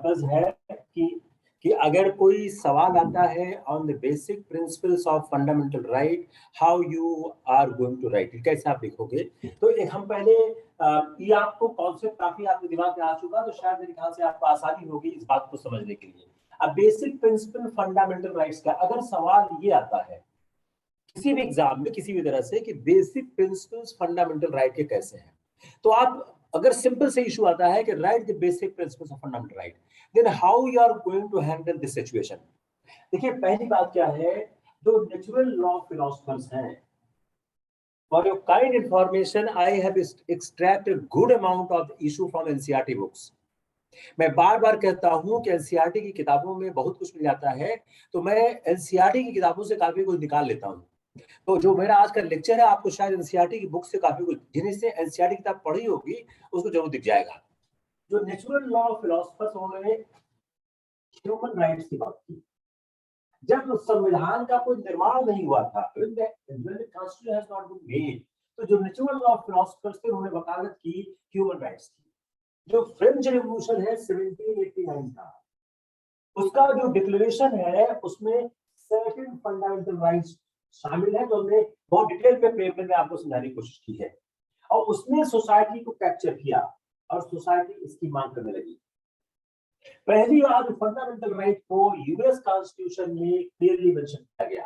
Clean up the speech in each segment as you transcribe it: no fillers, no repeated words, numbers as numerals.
Purpose है कि अगर कोई सवाल आता है on the basic principles of fundamental right, how you are going to write, कैसे आप लिखोगे। तो एक हम पहले ये आपको कॉन्सेप्ट काफी आपके दिमाग में आ चुका, तो शायद मेरे ख्याल से आपको आसानी होगी इस बात को समझने के लिए। अब बेसिक प्रिंसिपल फंडामेंटल राइट्स का अगर सवाल ये आता है किसी भी एग्जाम में किसी भी तरह से कि बेसिक प्रिंसिपल्स फंडामेंटल राइट के कैसे हैं, तो आप अगर सिंपल से इशू आता है कि right the basic principles of fundamental right, then how you are going to handle this situation. देखिए पहली बात क्या है, जो नेचुरल लॉ फिलोसफर्स हैं, for your kind information I have extracted good amount of the issue from NCERT books. मैं बार बार कहता हूं कि एनसीईआरटी की किताबों में बहुत कुछ मिल जाता है, तो मैं एनसीईआरटी की किताबों से काफी कुछ निकाल लेता हूं। तो जो मेरा आज का लेक्चर है आपको शायद एनसीईआरटी की बुक से काफी कुछ, जिन्हें एनसीईआरटी किताब पढ़ी होगी उसको जरूर दिख जाएगा। जो नेचुरल लॉ फिलोसफर्स उन्होंने ह्यूमन राइट्स की बात की। जब संविधान का कोई निर्माण नहीं हुआ था, तो जो नेचुरल लॉ फिलोसफर्स थे उन्होंने वकालत की ह्यूमन राइट्स की। जो फ्रेंच रेवोल्यूशन है 1789 का, उसका जो डिक्लेरेशन है उसमें सर्टेन फंडामेंटल राइट्स शामिल है, जो हमने बहुत डिटेल में पेपर में आपको समझाने की कोशिश की है, और उसने सोसाइटी को कैप्चर किया और सोसाइटी इसकी मांग करने लगी। पहली बार फंडामेंटल राइट को यूएस कॉन्स्टिट्यूशन में क्लियरली मेंशन किया गया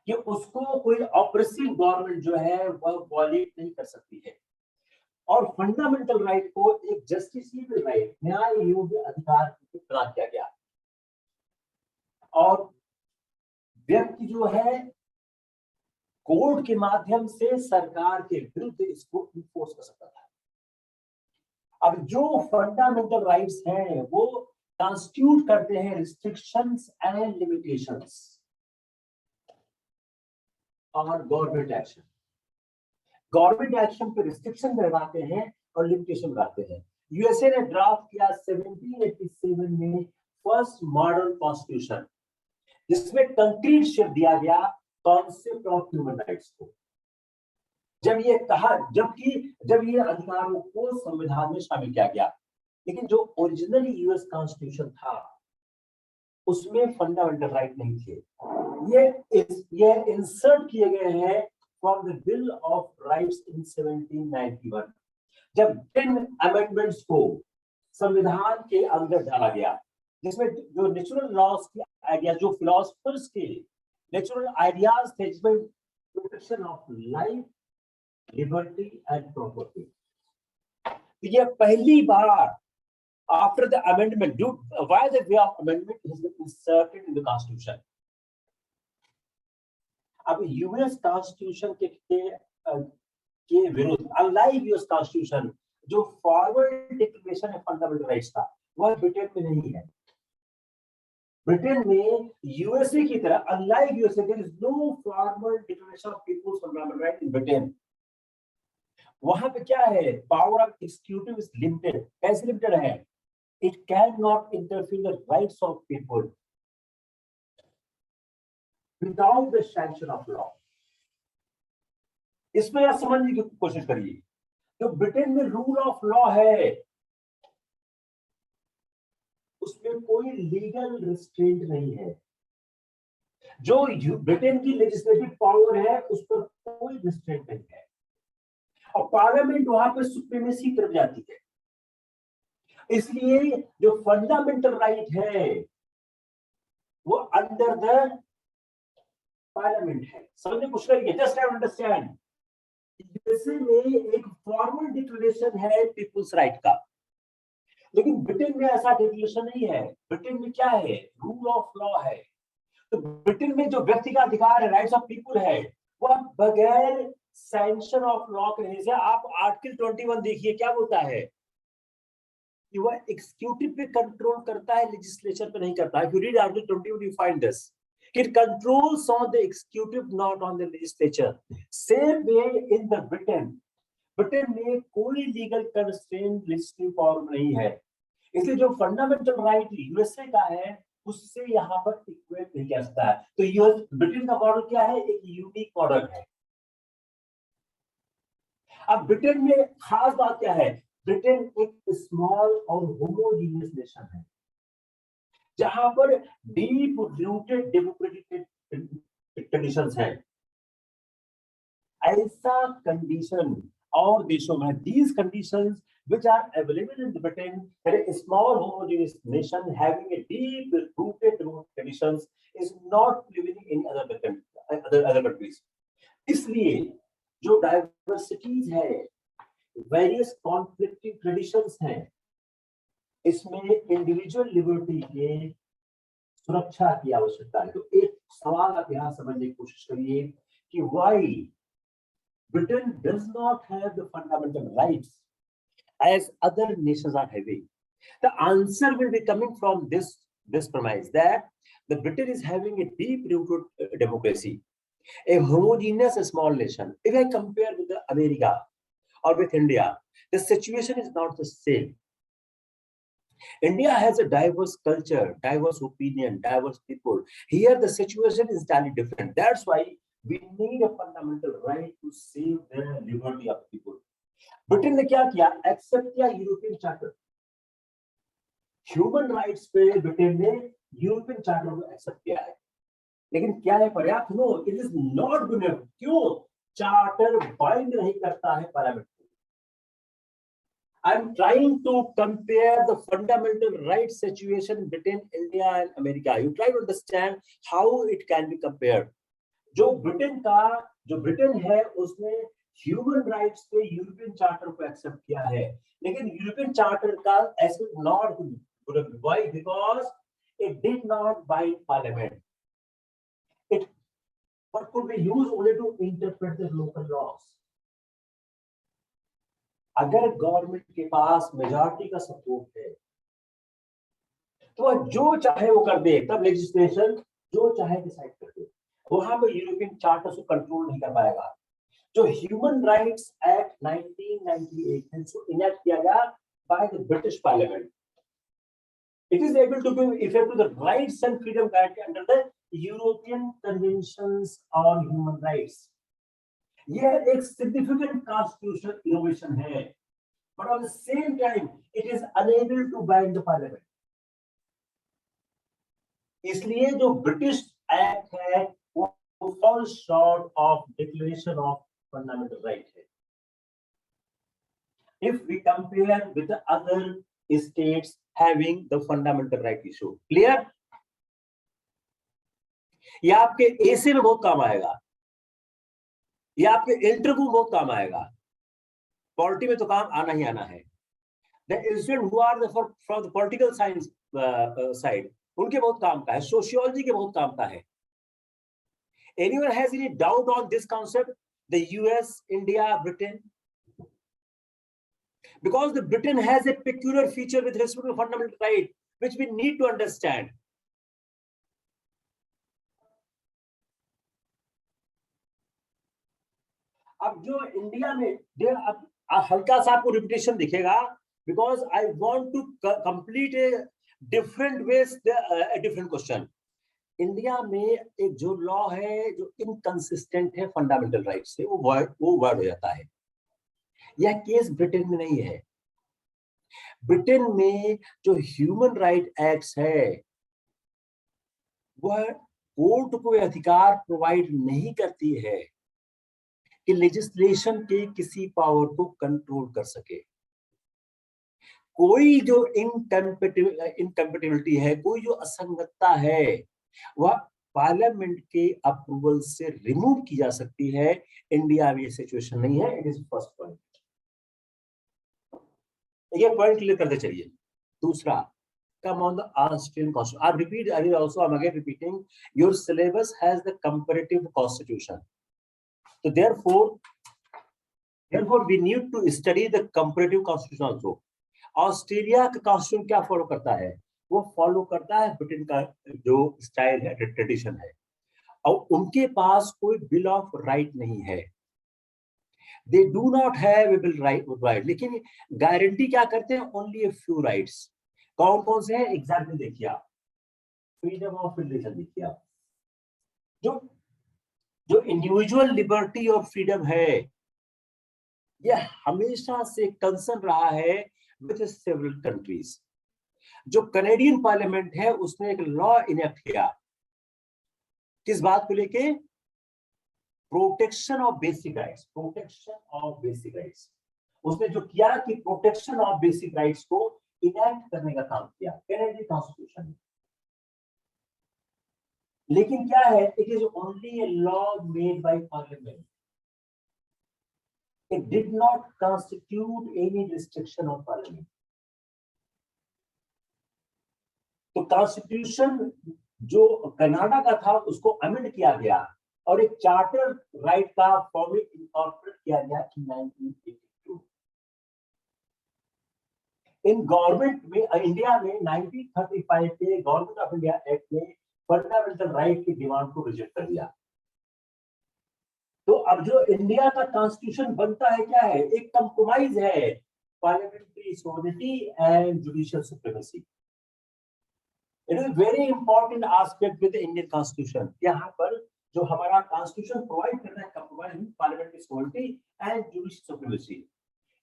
कि उसको कोई ऑप्रेसिव गवर्नमेंट जो है वह वॉल्यूट नहीं कर सकती है, और फंडामेंटल राइट को एक जस्टिसिएबल राइट, न्याय योग्य अधिकार प्रदान किया गया, और व्यक्ति जो है कोर्ट के माध्यम से सरकार के विरुद्ध इसको इन्फोर्स कर सकता था। अब जो फंडामेंटल राइट्स हैं वो कॉन्स्टिट्यूट करते हैं रिस्ट्रिक्शंस एंड लिमिटेशंस और गवर्नमेंट एक्शन। गवर्नमेंट एक्शन पे रिस्ट्रिक्शन लगाते हैं और लिमिटेशन लगाते हैं। यूएसए ने ड्राफ्ट किया 1787 में फर्स्ट मॉडर्न कॉन्स्टिट्यूशन, जिसमें कंक्रीट शेप दिया गया कॉन्सेप्ट ऑफ ह्यूमन राइट्स को। जब ये अधिकारों को संविधान में शामिल किया गया, लेकिन जो ओरिजिनली यूएस कॉन्स्टिट्यूशन था उसमें फंडामेंटल राइट नहीं थे। ये इंसर्ट किए गए हैं from the bill of rights in 1791, जब 10 अमेंडमेंट्स को संविधान के अंदर डाला गया, जिसमें जो नेचुरल लॉज की आइडिया, जो फिलोसफर्स के नेचुरल आइडियाज थे, जिसमें protection of life, liberty and property, ये पहली बार after the amendment, why the way of amendment has been inserted in the constitution. अब यूएस कॉन्स्टिट्यूशन के विरुद्ध, अनलाइक यूएस कॉन्स्टिट्यूशन, जो फॉरवर्ड डिक्लेरेशन है फंडामेंटल राइट्स का, वह ब्रिटेन में नहीं है। ब्रिटेन में यूएसए की तरह, unlike USA, there is no formal declaration of people's fundamental right in Britain. वहां पे क्या है, power of executive is limited. कैसे लिमिटेड है? It can not interfere the rights of people without the sanction of law. इसमें आप समझने की कोशिश करिए, जो ब्रिटेन में रूल ऑफ लॉ है उसमें कोई लीगल रिस्ट्रेंट नहीं है। जो ब्रिटेन की लेजिस्लेटिव पावर है उस पर कोई रिस्ट्रेंट नहीं है, और पार्लियामेंट वहां पर सुप्रीमेसी तरफ जाती है। इसलिए जो फंडामेंटल राइट है वो अंडर द पार्लियामेंट है। समझने की कोशिश करिए, जस्ट अंडरस्टैंड। यूएसए में एक फॉर्मल डिक्लेरेशन है पीपल्स राइट का, लेकिन ब्रिटेन में ऐसा डिक्लेरेशन नहीं है। ब्रिटेन में क्या है? रूल ऑफ लॉ है। तो ब्रिटेन में जो व्यक्ति का अधिकार है, राइट्स ऑफ पीपल है, वह बगैर सैंक्शन ऑफ लॉ के से, आप आर्टिकल 21 देखिए क्या बोलता है कि वह एग्जीक्यूटिव पे कंट्रोल करता है, लेजिस्लेचर पे नहीं करता है। If you read Article 21, you find this. It controls on the executive, not on the legislature. Same way in the Britain. Britain में कोई लीगल कंस्ट्रेंट लेजिस्लेटिव पावर नहीं है, इसलिए जो फंडामेंटल राइट यूएसए का है उससे यहाँ पर इक्वेट नहीं किया जाता है। तो यूएस ब्रिटेन का मॉडल क्या है? एक यूनिक मॉडल है। अब ब्रिटेन में खास बात क्या है? ब्रिटेन एक स्मॉल और होमोजीनियस नेशन है जहां पर डीप रूटेड डेमोक्रेटिक कंडीशंस है। ऐसा कंडीशन और देशों में, these conditions which are available in Britain, that a small homogeneous nation having a deep rooted conditions is not living in other countries. इसलिए जो डाइवर्सिटीज है, वेरियस कॉन्फ्लिक्टिंग ट्रेडिशंस हैं, इसमें इंडिविजुअल लिबर्टी के सुरक्षा की आवश्यकता है। तो एक सवाल आप यहां समझने की कोशिश करिए कि why Britain does not have the fundamental rights as other nations are having. The answer will be coming from this premise that the Britain is having a deep-rooted democracy, a homogeneous small nation. If I compare with America or with India, the situation is not the same. India has a diverse culture, diverse opinion, diverse people. Here the situation is entirely different. That's why we need a fundamental right to save the liberty of people. Britain ने क्या किया? Accept किया European charter. Human rights पे Britain ने European charter को accept किया है, लेकिन क्या है पर्याप्त? No, it is not good enough. क्यों? चार्टर बाइंड नहीं करता है पार्लियामेंट को। I'm trying to compare the fundamental rights situation between India and America. You try to understand how it can be compared. जो ब्रिटेन है उसने human rights पे European charter को एक्सेप्ट किया है, लेकिन यूरोपियन चार्टर का accept not good. Why? Because it did not bind parliament. It what could be used only to interpret the local laws. अगर गवर्नमेंट के पास मेजॉरिटी का सपोर्ट है तो वह जो चाहे वो कर दे, तब लेजिस्लेशन जो चाहे डिसाइड कर दे। वहां पर यूरोपियन चार्टर को कंट्रोल नहीं कर पाएगा। जो ह्यूमन राइट्स एक्ट 1998 में इनेक्ट किया गया by the British parliament, it is able to give effect to the rights and freedom guarantee under the European conventions on human rights. यह एक सिग्निफिकेंट कॉन्स्टिट्यूशनल इनोवेशन है, but on the same time it is unable to bind the parliament. इसलिए जो British act है वो falls short of declaration of fundamental right है। If we compare with the other states having the fundamental right issue, clear? ये आपके एसे में बहुत काम आएगा, ये आपके इंटरव्यू में बहुत काम आएगा, पॉलिटी में तो काम आना ही आना है। The students who are from the political science side, उनके बहुत काम का है, सोशियोलॉजी के बहुत काम का है। Anyone has any doubt on this concept? The US, India, Britain? Because the Britain has a peculiar feature with respect to fundamental right, which we need to understand. अब जो इंडिया में अब हल्का सा आपको रिपीटेशन दिखेगा, because I want to complete a different ways a different question. India में एक जो लॉ है जो इनकंसिस्टेंट है फंडामेंटल राइट से, वो वर्ड हो जाता है। यह केस ब्रिटेन में नहीं है। ब्रिटेन में जो ह्यूमन राइट एक्ट्स है वह कोर्ट को अधिकार प्रोवाइड नहीं करती है कि लेजिस्लेशन के किसी पावर को कंट्रोल कर सके। कोई जो इनकम्पेटिबिलिटी है, कोई जो असंगतता है, वह पार्लियामेंट के अप्रूवल से रिमूव की जा सकती है। इंडिया में ये सिचुएशन नहीं है। It is first point. ये पॉइंट क्लियर करते चलिए। दूसरा, come on the Austrian constitution. I'm again repeating, your syllabus has the comparative constitution. So therefore we need to study the comparative constitution also. Australia का constitution क्या follow करता है? वो follow करता है ब्रिटेन का जो स्टाइल है, ट्रेडिशन है, और उनके पास कोई बिल ऑफ राइट नहीं है। They do not have a bill right, लेकिन गारंटी क्या करते हैं? Only a few rights. कौन कौन से हैं? एग्जाम्पल देखिए आप, फ्रीडम ऑफ रिलीजन देखिए आप। जो इंडिविजुअल लिबर्टी और फ्रीडम है यह हमेशा से कंसर्न रहा है विद सेवरल कंट्रीज। जो कनेडियन पार्लियामेंट है उसने एक लॉ इनेक्ट किया, किस बात को लेके? Protection of basic rights, protection of basic rights. उसने जो किया कि प्रोटेक्शन ऑफ बेसिक राइट्स को इनेक्ट करने का काम किया कैनेडियन कॉन्स्टिट्यूशन में। लेकिन क्या है, it is only a law made by parliament, it did not constitute any restriction of parliament. तो कॉन्स्टिट्यूशन जो कनाडा का था उसको अमेंड किया गया और एक चार्टर राइट का फॉर्मेट इनकॉर्पोरेट किया गया in 1982। इन गवर्नमेंट में इंडिया में 1935 के गवर्नमेंट ऑफ इंडिया एक्ट में फंडामेंटल राइट की डिमांड को रिजेक्ट कर दिया। तो अब जो इंडिया का कॉन्स्टिट्यूशन बनता है क्या है, एक कंप्रोमाइज है, parliamentary sovereignty and judicial supremacy. It is very important aspect with Indian constitution. यहाँ पर जो हमारा कॉन्स्टिट्यूशन प्रोवाइड करता है compromise parliamentary sovereignty and judicial supremacy.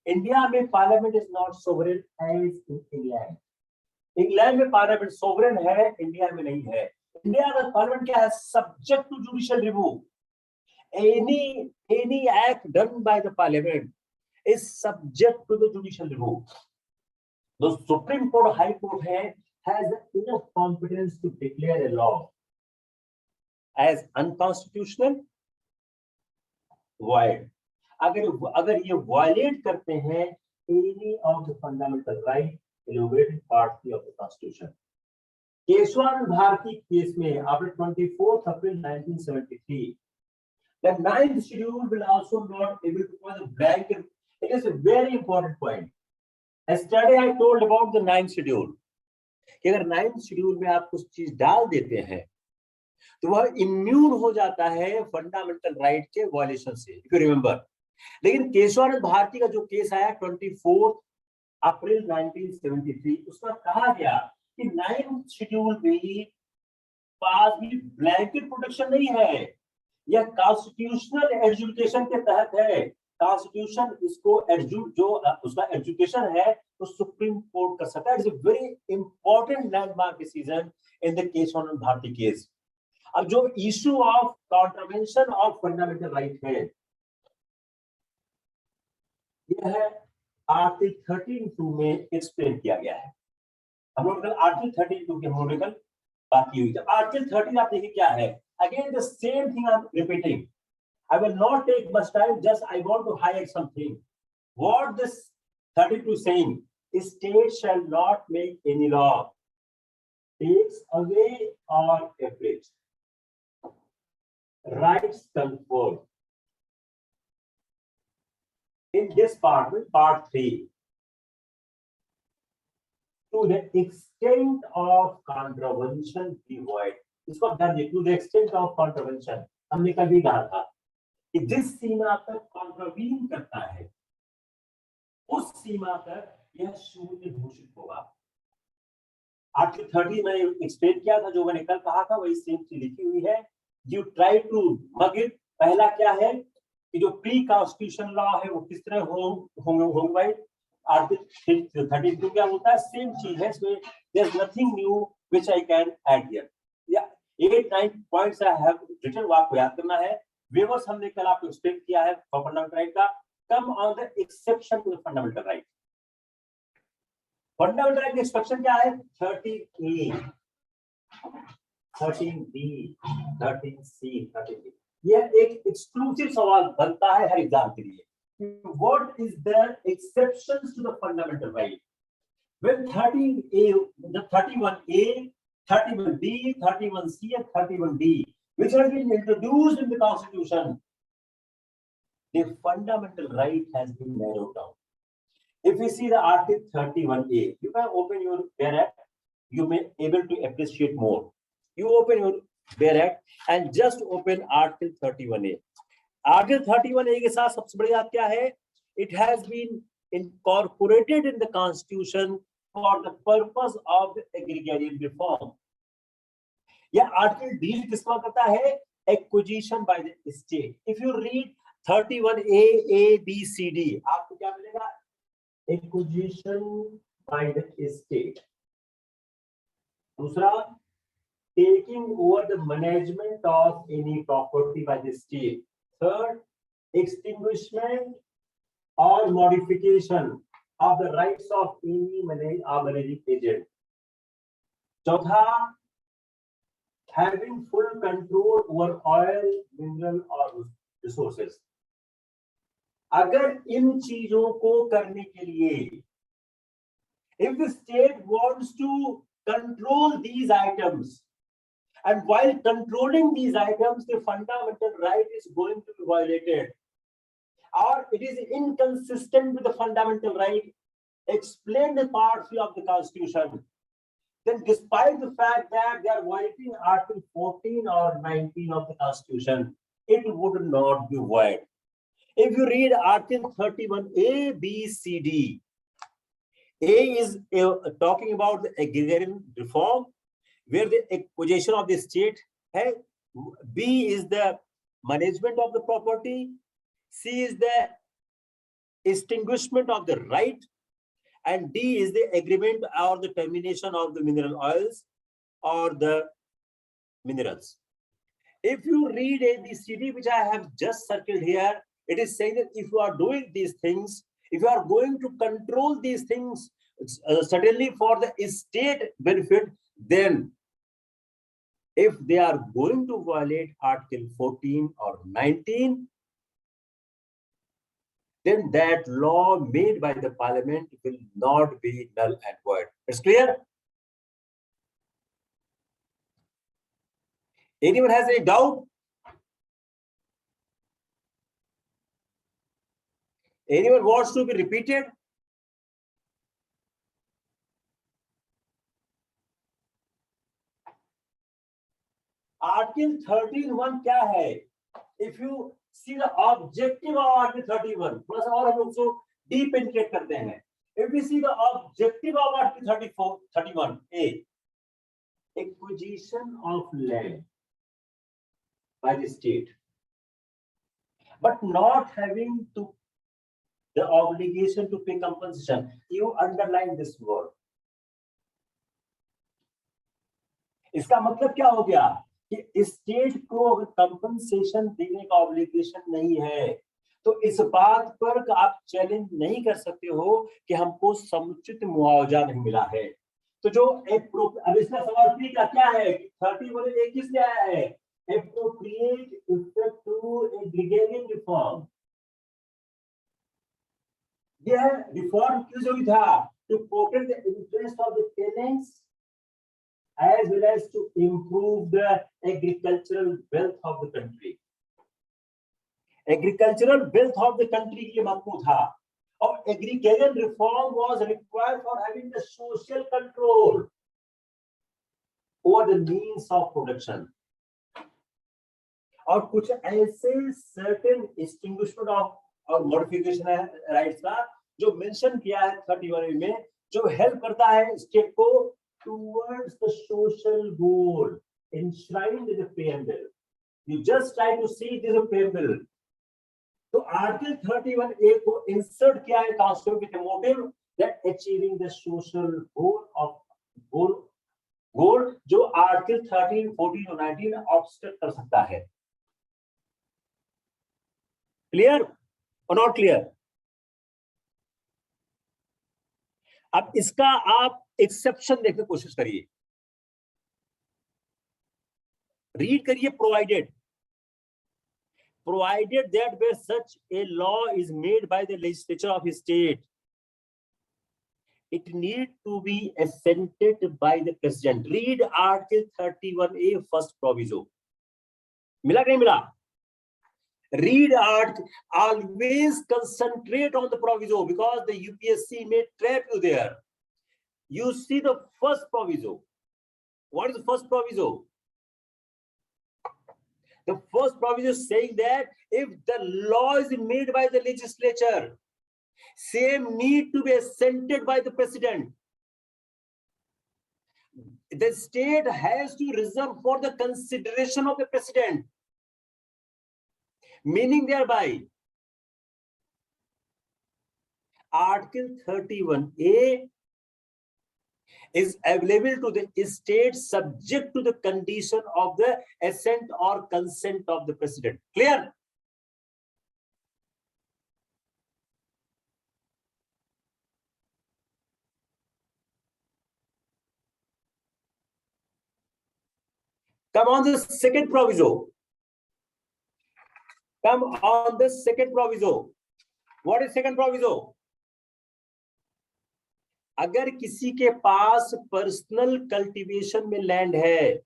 India में parliament is not sovereign as in England. England में parliament sovereign है, India में नहीं है। इंडिया का पार्लियामेंट क्या है? Subject to judicial review. any act done by the parliament is subject to the judicial review. The Supreme Court, High Court has enough competence to declare a law as unconstitutional, void. अगर ये violate करते हैं any of the fundamental right enumerated parts of the Constitution. Kesavananda Bharati case में after 24th April 1973, the 9th schedule will also not able to cause a blanket. It is a very important point. Yesterday I told about the 9th schedule. कि अगर 9th schedule में आप कुछ चीज डाल देते हैं तो वह इम्यून हो जाता है फंडामेंटल राइट के वायलेशन से, इफ यू रिमेंबर। लेकिन केशवानंद भारती का जो केस आया 24 अप्रैल 1973, उसमें कहा गया कि 9th शेड्यूल भी पास भी ब्लैंकेट प्रोटेक्शन नहीं है, यह कॉन्स्टिट्यूशनल एजुकेशन के तहत है। कॉन्स्टिट्यूशन इसको जो उसका एजुकेशन है तो सुप्रीम कोर्ट कर सकता है। It's a very important landmark decision in the Kesavananda Bharati case. अब जो issue of contravention of fundamental right है, यह है आर्टिकल 13(2) में एक्सप्लेन किया गया है। हम लोग कल आर्टिकल 13(2) के हम लोग कल बाकी हुई। आर्टिकल 13 आप देखिए क्या है। Again the same thing I'm repeating. I will not take much time, just I want to highlight something. What this 32 saying is, state shall not make any law takes away or abridge rights conferred in this part, part 3, to the extent of contravention be void. इसको ध्यान दीजिए, to the extent of contravention. हमने कभी कहा था कि जिस सीमा तक कॉन्ट्रवीन करता है उस सीमा तक यह शून्य घोषित होगा। आर्टिकल 30 में एक्सप्लेन किया था, जो मैंने कल कहा था वही सेम चीज लिखी हुई है। You try to mug it. पहला क्या है कि जो प्री कॉन्स्टिट्यूशन लॉ है वो किस तरह होंगे भाई। आर्टिकल 32 क्या होता है? सेम चीज है, इसमें there is nothing new which I can add here. या 8-9 पॉइंट्स आई हैव रिटन, वो आपको याद करना है। वेवर्स हमने कल आपको एक्सप्लेन किया है फंडामेंटल राइट का। Come on the exception to the fundamental right. Fundamental right का एक्सेप्शन क्या है? 13A, 13B, 13C, 13D। यह एक एक्सक्लूसिव सवाल बनता है हर एग्जाम के लिए। What is the exceptions to the fundamental right? When 13A, the 31A, 31B, 31C and 31D, which has been introduced in the Constitution, the fundamental right has been narrowed down. If we see the Article 31A, you can open your Bare Act, you may able to appreciate more. You open your Bare Act and just open Article 31A. Article 31A के साथ सबसे बड़ी बात क्या है? It has been incorporated in the Constitution for the purpose of the agrarian reform. यह article deal किसका करता है? Acquisition by the state. If you read 31A A B C D आपको क्या मिलेगा? Acquisition by the state. दूसरा, taking over the management of any property by the state. Third, extinguishment or modification of the rights of any managing agent. चौथा, having full control over oil, mineral or resources. अगर इन चीजों को करने के लिए, if the state wants to control these items, and while controlling these items, the fundamental right is going to be violated, or it is inconsistent with the fundamental right explained in Part 3 of the Constitution, then despite the fact that they are violating Article 14 or 19 of the Constitution, it would not be void. If you read Article 31A, B, C, D, A is talking about the agrarian reform, where the acquisition of the state है. B is the management of the property. C is the extinguishment of the right. And D is the agreement or the termination of the mineral oils or the minerals. If you read A, B, C, D, which I have just circled here, it is saying that if you are doing these things, if you are going to control these things, certainly for the state benefit, then if they are going to violate Article 14 or 19, then that law made by the parliament will not be null and void. It's clear? Anyone has any doubt? Anyone wants to be repeated? Article 13(1) क्या है? If you see the objective of Article 31, थोड़ा सा और हम लोग उसको deep penetrate करते हैं. If we see the objective of Article 31A, acquisition of land by the state, but not having to the obligation to pay compensation. You underline this word. इसका मतलब क्या हो गया कि स्टेट को कंपनसेशन देने का ऑब्लिगेशन नहीं है, तो इस बात पर आप चैलेंज नहीं कर सकते हो कि हमको समुचित मुआवजा नहीं मिला है. तो जो अब इसका सवाल क्या है? 31A किस लिए आया है? Appropriate effect to agrarian reform. यह रिफॉर्म क्यों जरूरी था? To protect the interest of the tenants as well as to improve the agricultural wealth of the country. Agricultural wealth of the country के लिए महत्वपूर्ण था, और agrarian reform was required for having the social control over the means of production. और कुछ ऐसे certain extinguishment of और modification rights का जो मेंशन किया है 31 में, जो हेल्प करता है स्टेट को towards the social goal enshrined in the preamble. You just try to see this preamble. So Article 31A को insert किया है Constitution with a motive that achieving the social goal of goal जो Article 13, 14 और 19 obstruct कर सकता है. Clear or not clear? अब इसका आप एक्सेप्शन देखने की कोशिश करिए, रीड करिए. provided that where such a law is made by the legislature of a state, it need to be assented by the president. Read Article 31A first proviso. मिला कि नहीं मिला? Read Article. Always concentrate on the proviso because the UPSC may trap you there. You see the first proviso. What is the first proviso? The first proviso is saying that if the law is made by the legislature, same need to be assented by the president. The state has to reserve for the consideration of the president. Meaning thereby, Article 31A is available to the state subject to the condition of the assent or consent of the president. Clear? Come on the second proviso. Come on the second proviso. What is second proviso? अगर किसी के पास personal cultivation में land है,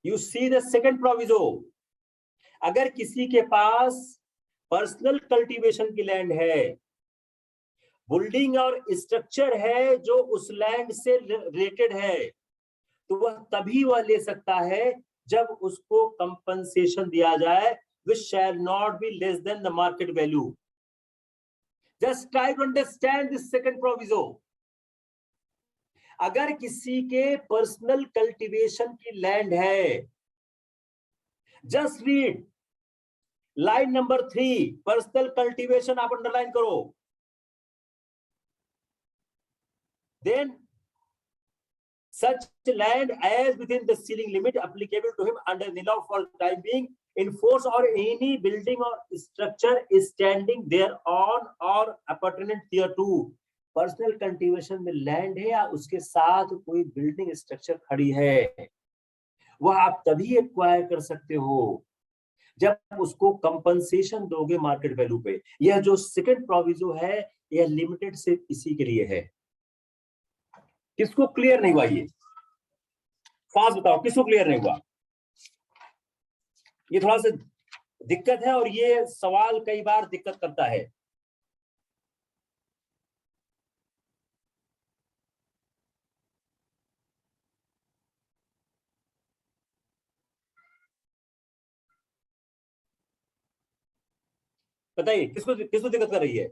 you see the second proviso, अगर किसी के पास personal cultivation की land है, बिल्डिंग और स्ट्रक्चर है जो उस लैंड से रिलेटेड है, तो वह तभी वह ले सकता है जब उसको कंपनसेशन दिया जाए, which shall not be less than the market value. Just try to understand this second proviso. अगर किसी के पर्सनल कल्टीवेशन की लैंड है, just read line number 3, personal cultivation आप अंडरलाइन करो. Then such land as within the ceiling limit applicable to him under the law for the time being in force or any building or structure is standing thereon or appurtenant thereto. Personal cultivation में land है या उसके साथ कोई building structure खड़ी है, वह आप तभी एक्वायर कर सकते हो जब उसको कंपनसेशन दोगे मार्केट वैल्यू पे. यह जो सेकंड प्रोविजो है यह लिमिटेड सिर्फ इसी के लिए है. किसको क्लियर नहीं हुआ? ये फास्ट बताओ, किसको क्लियर नहीं हुआ? ये थोड़ा सा दिक्कत है और ये सवाल कई बार दिक्कत करता है. बताइए किसको किसको दिक्कत कर रही है?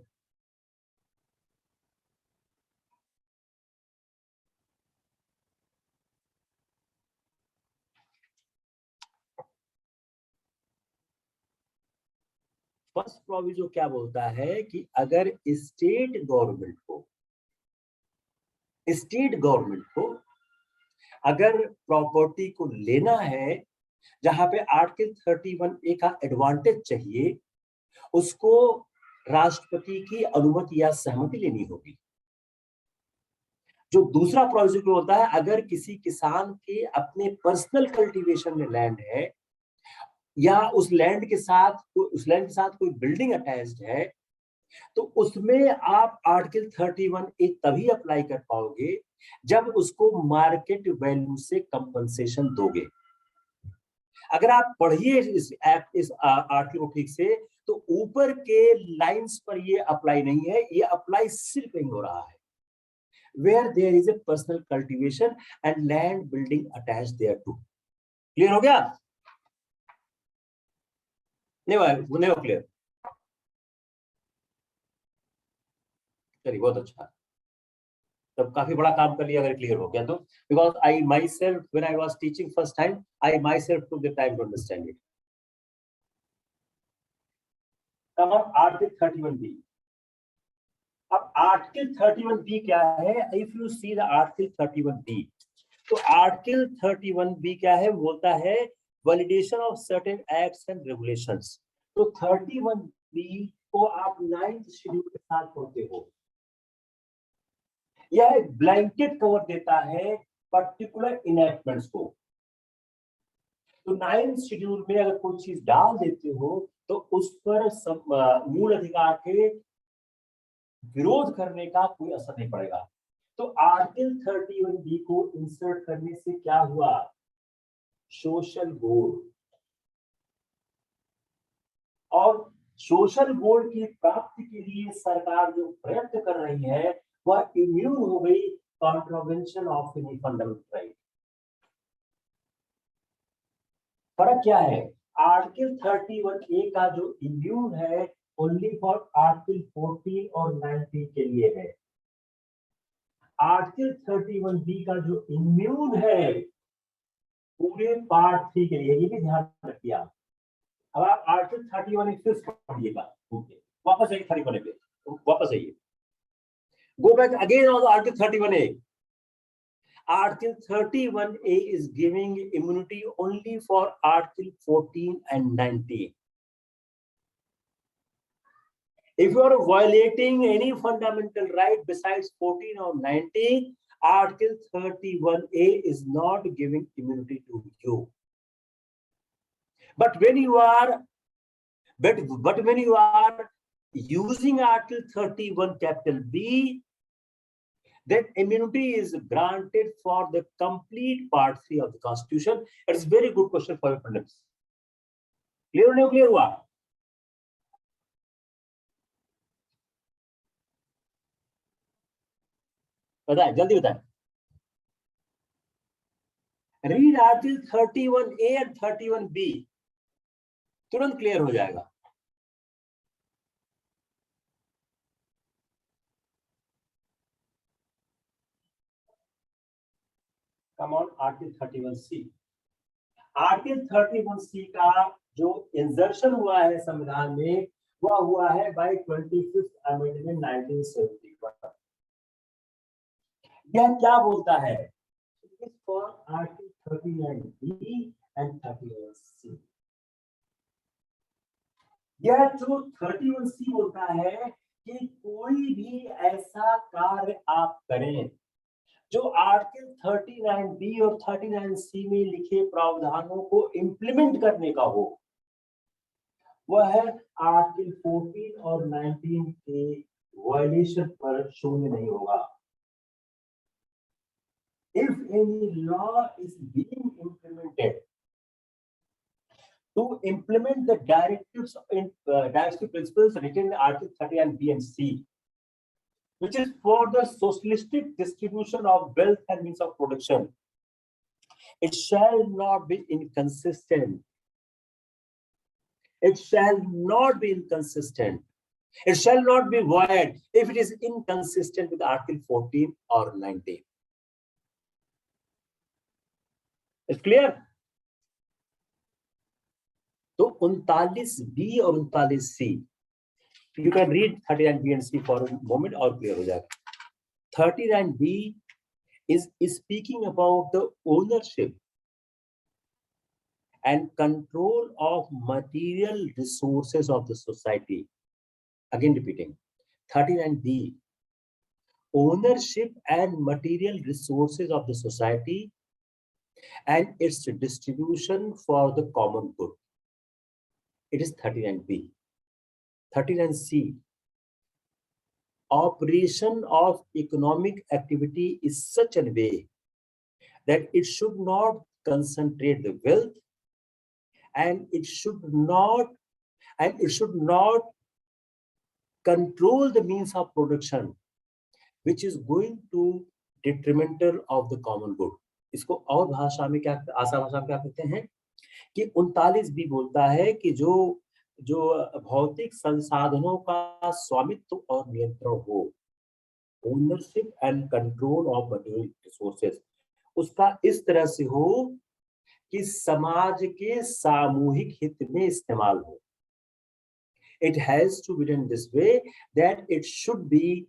फर्स्ट प्रोविजो क्या बोलता है कि अगर स्टेट गवर्नमेंट को अगर प्रॉपर्टी को लेना है जहां पे आर्टिकल 31A का एडवांटेज चाहिए, उसको राष्ट्रपति की अनुमति या सहमति लेनी होगी. जो दूसरा प्रोविजन होता है, अगर किसी किसान के अपने पर्सनल कल्टीवेशन में लैंड है या उस लैंड के साथ कोई बिल्डिंग अटैच्ड है, तो उसमें आप आर्टिकल 31A तभी अप्लाई कर पाओगे जब उसको मार्केट वैल्यू से कंपनसेशन दोगे. अगर आप पढ़िए इस आर्टिकल को ठीक से, तो ऊपर के लाइंस पर ये अप्लाई नहीं है, ये अप्लाई सिर्फ नहीं हो रहा है where there is a personal cultivation and land building attached thereto. Clear हो गया? नहीं क्लियर? चलिए बहुत अच्छा, तब काफी बड़ा काम कर लिया अगर क्लियर हो गया तो. Because I myself when I was teaching first time, I myself took the time to understand it. अब आर्टिकल 31B. अब आर्टिकल 31B क्या है? If you see the article 31B, तो आर्टिकल 31B क्या है? बोलता है validation of certain acts and regulations. तो 31B को आप 9th शेड्यूल के साथ पढ़ते हो. यह एक ब्लैंकेट कवर देता है पर्टिकुलर इनएक्टमेंट्स को. तो 9th शेड्यूल में अगर कोई चीज डाल देते हो तो उस पर मूल अधिकार के विरोध करने का कोई असर नहीं पड़ेगा. तो आर्टिकल 31B को इंसर्ट करने से क्या हुआ? Social goal. और सोशल गोल की प्राप्ति के लिए सरकार जो प्रयत्न कर रही है वह इम्यून हो गई कॉन्ट्रोवेंशन ऑफ एनी फंडामेंटल राइट. फर्क क्या है? आर्टिकल 31A का जो इम्यून है ओनली फॉर आर्टिकल 14 और 19 के लिए है. आर्टिकल 31B का जो इम्यून है पूरे पार्ट 3 के लिए. ये भी ध्यान रखिए आप. अब आप आर्टिकल 31 फिर पढ़िएगा. वापस आइए 31 पे, वापस वापस आइए, go back again on Article 31A. Article 31A is giving immunity only for Article 14 and 19. If you are violating any fundamental right besides 14 or 19, Article 31A is not giving immunity to you. But when you are using Article 31 capital B, then immunity is granted for the complete part 3 of the Constitution. It's a very good question for your prelims. Clear or no clear हुआ? बताएं, जल्दी बताएं. Read Article 31A and 31B. तुरंत clear हो जाएगा. Come on, Article 31C. Article 31C का जो insertion हुआ है संविधान में, वह हुआ है by 25th Amendment 1971. यह क्या बोलता है? It is for Article 39B and 31C. यह जो 31C बोलता है कि कोई भी ऐसा कार्य आप करें जो आर्टिकल 39B और 39C में लिखे प्रावधानों को इंप्लीमेंट करने का हो, वह है आर्टिकल 14 और 19 के वायलेशन पर शून्य नहीं होगा. If any law is being implemented to implement the directives in directive principles written in Article 39B and C, which is for the socialistic distribution of wealth and means of production, it shall not be inconsistent. It shall not be inconsistent. It shall not be void if it is inconsistent with Article 14 or 19. It's clear? तो 39B और 39C, you can read 39B and C for a moment और clear हो जाएगा. 39B is speaking about the ownership and control of material resources of the society. Again repeating, 39B, ownership and material resources of the society and its distribution for the common good. It is 39B. 39C, operation of economic activity is such a way that it should not concentrate the wealth, and it should not control the means of production, which is going to detrimental of the common good. इसको और भाषा में क्या, आसान भाषा में क्या कहते हैं कि 39B बोलता है कि जो भौतिक संसाधनों का स्वामित्व और नियंत्रण हो, ownership and control of material resources, उसका इस तरह से हो कि समाज के सामूहिक हित में इस्तेमाल हो. It has to be done this way that it should be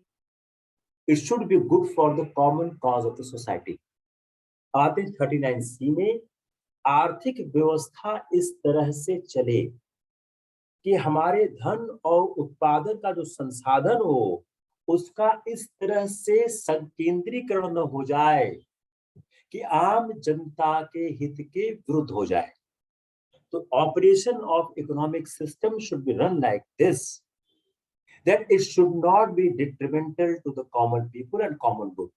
good for the common cause of the society. Article 39C में आर्थिक व्यवस्था इस तरह से चले कि हमारे धन और उत्पादन का जो संसाधन हो, उसका इस तरह से संकेंद्रीकरण न हो जाए कि आम जनता के हित के विरुद्ध हो जाए. तो operation of economic system should be run like this, that it should not be detrimental to the common people and common good.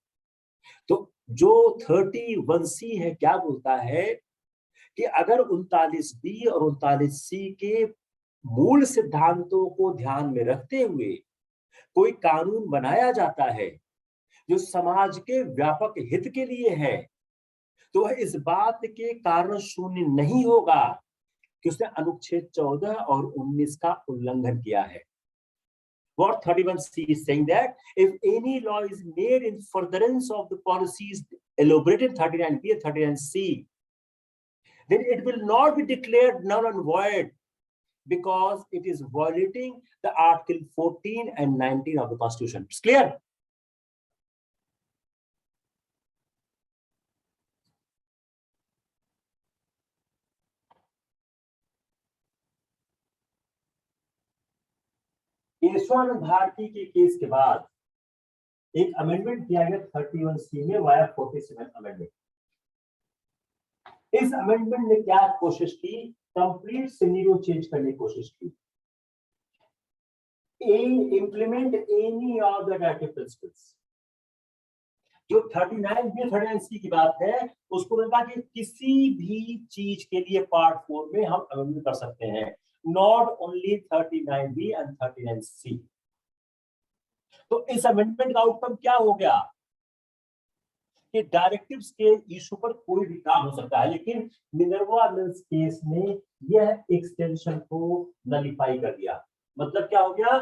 तो जो 31C है क्या बोलता है कि अगर 39B और 39C के मूल सिद्धांतों को ध्यान में रखते हुए कोई कानून बनाया जाता है जो समाज के व्यापक हित के लिए है, तो वह इस बात के कारण शून्य नहीं होगा कि उसने अनुच्छेद 14 और 19 का उल्लंघन किया है. What 31C is saying that if any law is made in furtherance of the policies elaborated 39B and 39C, then it will not be declared null and void because it is violating the Article 14 and 19 of the Constitution. It's clear? Yashwant Bharti के case के बाद एक amendment किया गया 31C में via 47 amendment. इस amendment ने क्या कोशिश की? कंप्लीट सिनेरियो चेंज करने की कोशिश की। Implement any of the directive principles. जो 39B39C की बात है उसको लगा कि किसी भी चीज के लिए पार्ट 4 में हम अमेंडमेंट कर सकते हैं, not only 39B and 39C। तो इस अमेंडमेंट का आउटकम क्या हो गया कि डायरेक्टिव्स के इशू पर कोई भी काम हो सकता है, लेकिन मिनर्वा मिल्स केस ने यह एक्सटेंशन को नलिफाई कर दिया। मतलब क्या हो गया?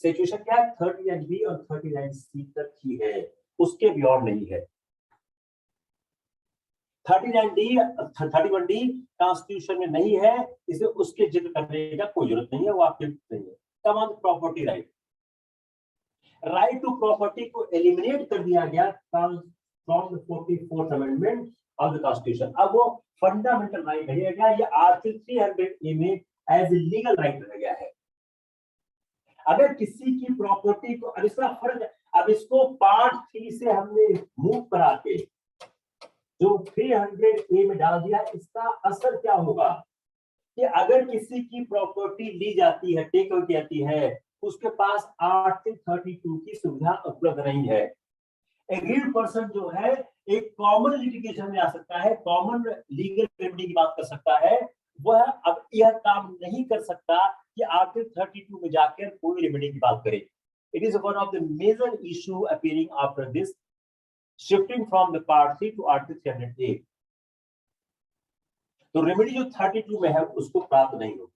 सिचुएशन क्या है? 39B और 39C तक ही है, उसके बियॉन्ड नहीं है। 31D कॉन्स्टिट्यूशन में नहीं है, इसे उसके जिक्र करने का कोई जरूरत नहीं है, वो आपके नहीं है। तब हम प्रॉपर्टी राइट टू प्रॉपर्टी को एलिमिनेट कर दिया गया from the 44th amendment of the constitution. अब वो फंडामेंटल राइट रह गया, ये आर्टिकल 300A में एज ए लीगल राइट रह गया है। अगर किसी की प्रॉपर्टी को, अब इसका फर्क है, अब इसको पार्ट 3 से हमने मूव करा के जो 300A में डाल दिया, इसका असर क्या होगा कि अगर किसी की प्रॉपर्टी ली जाती है, टेक ओवर की जाती है, उसके पास आर्टिकल 32 की सुविधा उपलब्ध नहीं है। एग्रीड पर्सन जो है एक कॉमन लिटिगेशन में आ सकता है, कॉमन लीगल रेमेडी की बात कर सकता है, वह अब यह काम नहीं कर सकता कि आर्टिकल 32 में जाकर कोई रेमेडी की बात करे। It is one of the major issue appearing after this shifting from the part 3 to article 300A। तो रेमेडी जो 32 में है उसको प्राप्त नहीं होगी।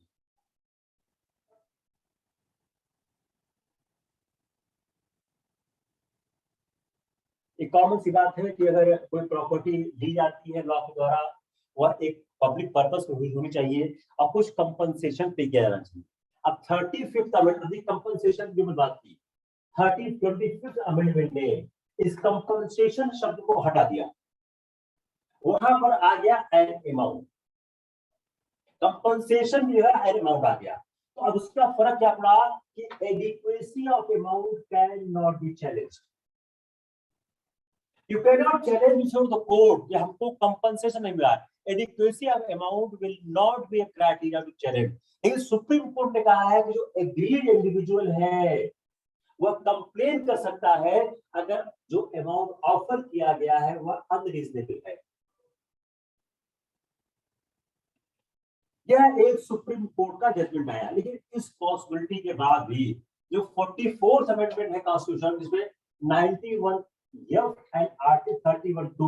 एक कॉमन सी बात है कि अगर कोई प्रॉपर्टी दी जाती है लॉ के द्वारा, वह एक पब्लिक पर्पस में यूज होनी चाहिए और कुछ कंपनसेशन पे किया जाना चाहिए। अब 35th अमेंडमेंट कंपनसेशन की बात की, 25th अमेंडमेंट ने इस कंपनसेशन शब्द को हटा दिया, वहां पर आ गया एन अमाउंट। कंपनसेशन जो है एन अमाउंट आ गया, तो अब उसका फर्क क्या पड़ा कि adequacy of amount can not be challenged. You cannot challenge before the court कि हमको compensation नहीं मिला। Adequacy of amount will not be a criteria to challenge। लेकिन सुप्रीम कोर्ट ने कहा है कि जो agreed individual है वह कंप्लेन कर सकता है अगर जो अमाउंट ऑफर किया गया है वह अनरीजनेबल है। यह एक सुप्रीम कोर्ट का जजमेंट आया, लेकिन इस पॉसिबिलिटी के बाद भी जो 44th अमेंडमेंट है कॉन्स्टिट्यूशन, जिसमें 91 एंड आर्टिकल 31(2),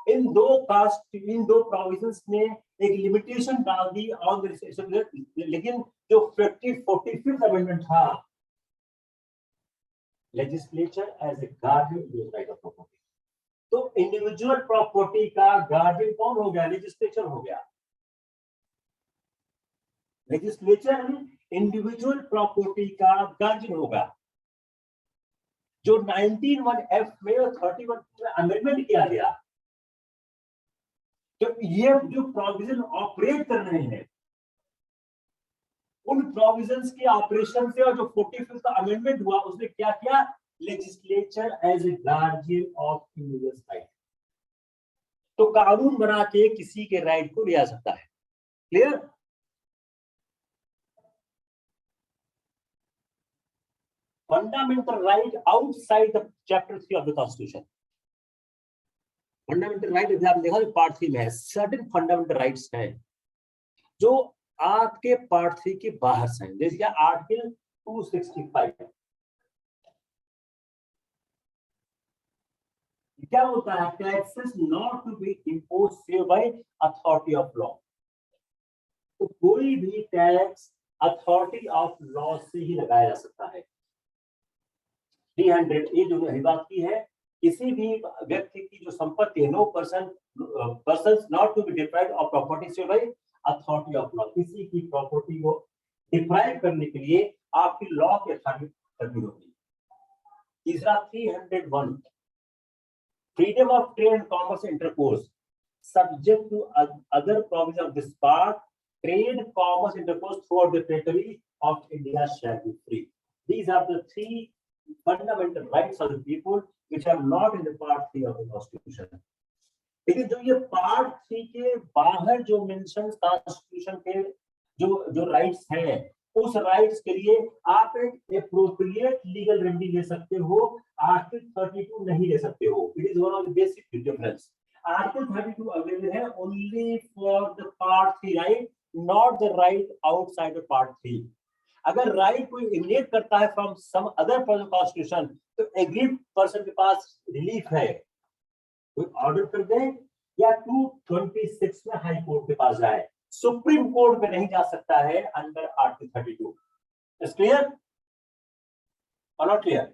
इन दो प्रोविजंस ने एक लिमिटेशन डाल दी ऑन द रिसेशन। लेकिन जो 45th अमेंडमेंट था, legislature as a guardian right of property, तो इंडिविजुअल प्रॉपर्टी का गार्डियन कौन हो गया? लेजिस्लेचर हो गया। लेजिस्लेचर इंडिविजुअल प्रॉपर्टी का गार्डियन होगा। जो 19(1)(f) में और 31 में अमेंडमेंट किया गया, तो ये जो प्रोविजन ऑपरेट कर रहे हैं, उन प्रोविजंस के ऑपरेशन से, और जो 45th का अमेंडमेंट हुआ उसने क्या किया? Legislature as a guardian of individual right, तो कानून बना के किसी के राइट को लिया सकता है। Clear? Fundamental right outside the chapter 3 of the Constitution. Fundamental right अभी आप देखा पार्ट 3 में है, सर्टेन फंडामेंटल राइट्स हैं जो आपके पार्ट 3 के बाहर से हैं, जैसे आर्टिकल 265 क्या होता है? Taxes not to be imposed save by authority of law. तो कोई भी टैक्स अथॉरिटी ऑफ लॉ से ही लगाया जा सकता है। 300A जो बात की है, किसी भी व्यक्ति की जो संपत्ति है, no person not to be deprived of property save by authority of law, किसी की प्रॉपर्टी को डिप्राइव करने के लिए आपकी लॉ की अथॉरिटी करनी होगी। तीसरा 301 freedom of trade and commerce intercourse subject to other provisions of this part, trade, commerce, intercourse throughout the territory of India shall be free. These are the three fundamental rights of the people which are not in the part 3 of the Constitution. लेकिन जो ये part 3 के बाहर जो mention constitution के जो rights हैं, उस राइट्स के लिए आप एक एप्रोप्रिएट लीगल रेमेडी ले सकते हो, आर्टिकल 32 नहीं ले सकते हो। It is one of the basic difference. Article 32 available है only for the part 3 right, not the right outside the part 3। अगर राइट कोई इमिनेट करता है from some other provision constitution, तो एग्रीड पर्सन के पास रिलीफ है, कोई ऑर्डर कर दे या 226 में हाई कोर्ट के पास जाए, सुप्रीम कोर्ट में नहीं जा सकता है अंडर आर्टिकल 32। इज क्लियर और नॉट क्लियर?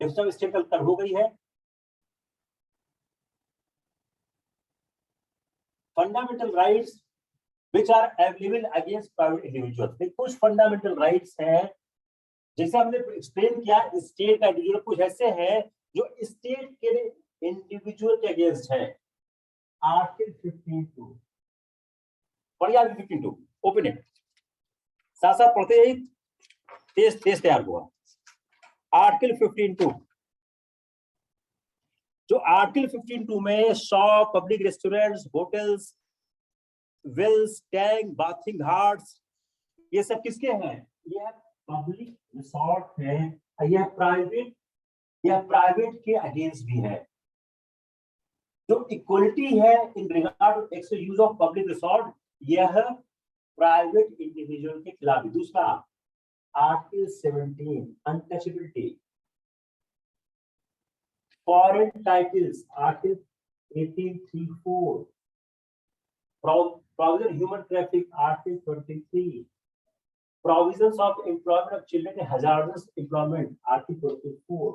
स्टेटमेंट कर हो गई है। Fundamental rights which are available against private individuals। कुछ फंडामेंटल राइट्स हैं, जैसे हमने एक्सप्लेन किया, स्टेट का इंडिविजुअल कुछ ऐसे हैं जो स्टेट के इंडिविजुअल के अगेंस्ट है। आर्टिकल 52 पढ़िए, आर्टिकल 52 ओपन इट, साथ साथ पढ़ते ही टेस्ट तैयार हुआ। आर्टिकल 52, जो आर्टिकल 52 में shop, public restaurants, hotels, wells, tank, bathing ghats, ये सब किसके हैं? यह पब्लिक रिसोर्ट है, यह प्राइवेट के अगेंस्ट भी है। जो इक्वलिटी है in regard to access use of public resort, यह प्राइवेट इंडिविजुअल के खिलाफ। दूसरा article 17 untouchability, foreign titles, article 1834, provision human traffic, article 23, provisions of employment of children in hazardous employment, article 24।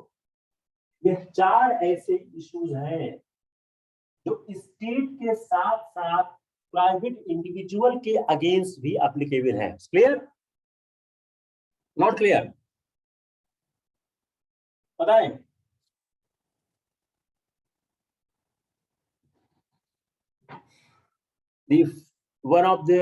ये 4 ऐसे इश्यूज हैं जो स्टेट के साथ साथ प्राइवेट इंडिविजुअल के अगेंस्ट भी एप्लीकेबल है। Clear not clear? बताएं। The one of the